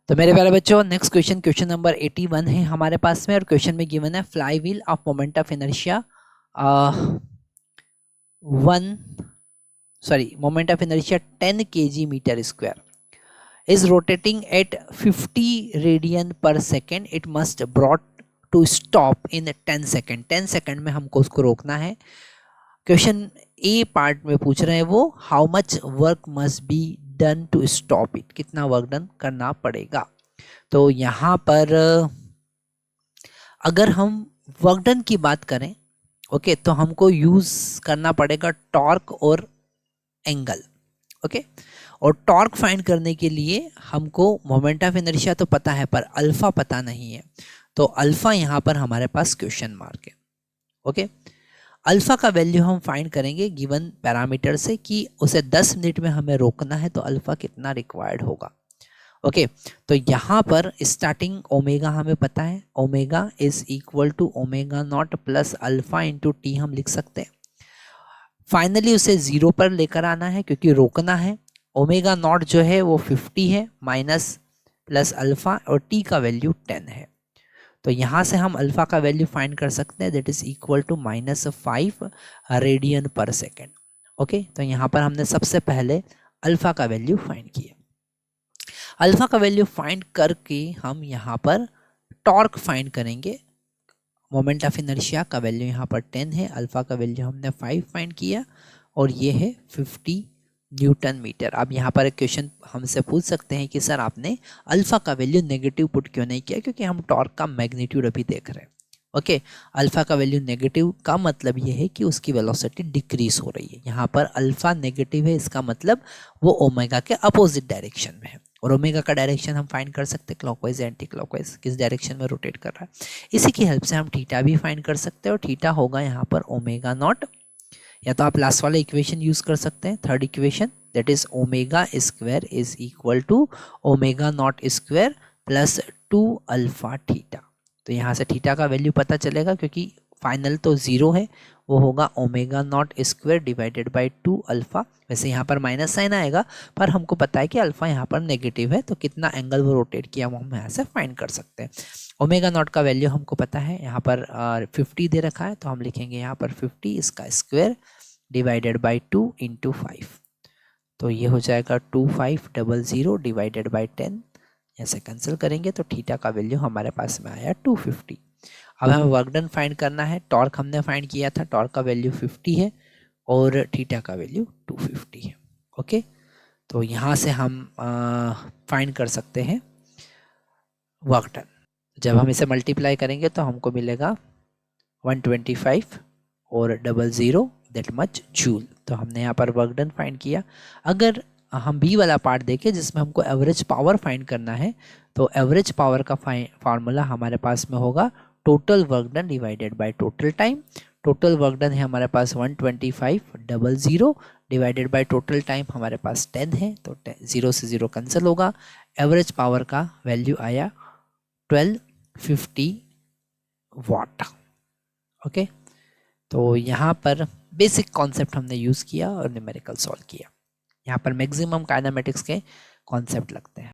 तो मेरे प्यारे बच्चों, नेक्स्ट क्वेश्चन, क्वेश्चन नंबर 81 है हमारे पास में। और क्वेश्चन में गिवन है flywheel of moment of inertia moment of inertia 10 kg metre square is rotating at 50 radian per second. It must brought to stop in 10 second. 10 second में हमको उसको रोकना है। क्वेश्चन ए पार्ट में पूछ रहे हैं वो how much work must be done to stop it, कितना वर्क डन करना पड़ेगा। तो यहाँ पर अगर हम वर्क डन की बात करें, ओके, तो हमको यूज करना पड़ेगा टॉर्क और एंगल, ओके। और टॉर्क फाइंड करने के लिए हमको मोमेंट ऑफ इनर्शिया तो पता है पर अल्फा पता नहीं है। तो अल्फा यहाँ पर हमारे पास क्वेश्चन मार्क है, ओके। अल्फा का वैल्यू हम फाइंड करेंगे गिवन पैरामीटर से कि उसे 10 मिनट में हमें रोकना है, तो अल्फा कितना रिक्वायर्ड होगा, ओके। तो यहाँ पर स्टार्टिंग ओमेगा हमें पता है, omega is equal to omega not plus alpha into T हम लिख सकते हैं। फाइनली उसे 0 पर लेकर आना है क्योंकि रोकना है। ओमेगा नॉट जो है वो 50 है, माइनस प्लस अल्फा, और टी का वैल्यू 10 है। तो यहाँ से हम अल्फा का वैल्यू फाइंड कर सकते हैं, that is equal to -5 radian per second, okay. तो यहाँ पर हमने सबसे पहले अल्फा का वैल्यू फाइंड किया। अल्फा का वैल्यू फाइंड करके हम यहाँ पर टॉर्क फाइंड करेंगे। मोमेंट ऑफ इनर्शिया का वैल्यू यहाँ पर 10 है, अल्फा का वैल्यू हमने 5 फाइंड किया, और ये है 50 न्यूटन मीटर। अब यहाँ पर एक क्वेश्चन हमसे पूछ सकते हैं कि सर आपने अल्फा का वैल्यू नेगेटिव पुट क्यों नहीं किया, क्योंकि हम टॉर्क का मैग्नीट्यूड अभी देख रहे हैं, ओके। अल्फा का वैल्यू नेगेटिव का मतलब ये है कि उसकी वेलोसिटी डिक्रीज हो रही है। यहाँ पर अल्फा नेगेटिव है, इसका मतलब वो ओमेगा के अपोजिट डायरेक्शन में है, और ओमेगा का डायरेक्शन हम फाइंड कर सकते हैं क्लॉकवाइज एंटी क्लॉकवाइज, किस डायरेक्शन में रोटेट कर रहा है। इसी की हेल्प से हम थीटा भी फाइंड कर सकते हैं, और थीटा होगा यहाँ पर ओमेगा नॉट, या तो आप लास्ट वाला इक्वेशन यूज कर सकते हैं, third equation, that is omega square is equal to omega not square plus 2 alpha theta. तो यहाँ से थीटा का वैल्यू पता चलेगा क्योंकि फाइनल तो 0 है, वो होगा omega not square divided by 2 alpha. वैसे यहाँ पर माइनस साइन आएगा, पर हमको पता है कि अल्फा यहाँ पर नेगेटिव है, तो कितना एंगल वो रोटेट किया वो हम यहाँ से फाइंड कर सकते हैं। ओमेगा नॉट का वैल्यू हमको पता है, यहाँ पर 50 दे रखा है, तो हम लिखेंगे यहाँ पर 50 इसका स्क्वायर डिवाइडेड बाई 2 इंटू 5। तो ये हो जाएगा 2500 डिवाइडेड बाई 10, ऐसे कैंसिल करेंगे तो थीटा का वैल्यू हमारे पास में आया 250। अब हमें वर्क डन फाइंड करना है। टॉर्क हमने फाइंड किया था, टॉर्क का वैल्यू 50 है और थीटा का वैल्यू 250 है, ओके। तो यहाँ से हम फाइंड कर सकते हैं वर्क डन। जब हम इसे मल्टीप्लाई करेंगे तो हमको मिलेगा 125 और 00 दैट मच जूल। तो हमने यहाँ पर वर्क डन फाइंड किया। अगर हम बी वाला पार्ट देखें जिसमें हमको एवरेज पावर फाइंड करना है, तो एवरेज पावर का फार्मूला हमारे पास में होगा total work done divided by total time. Total work done है हमारे पास 125/00 डिवाइडेड बाय टोटल टाइम हमारे पास 10 है, तो 0 से 0 कैंसिल होगा। एवरेज पावर का वैल्यू आया 1250 वाट, ओके। तो यहाँ पर बेसिक कॉन्सेप्ट हमने यूज़ किया और न्यूमेरिकल सॉल्व किया। यहाँ पर मैक्सिमम काइनेमेटिक्स के कॉन्सेप्ट लगते हैं।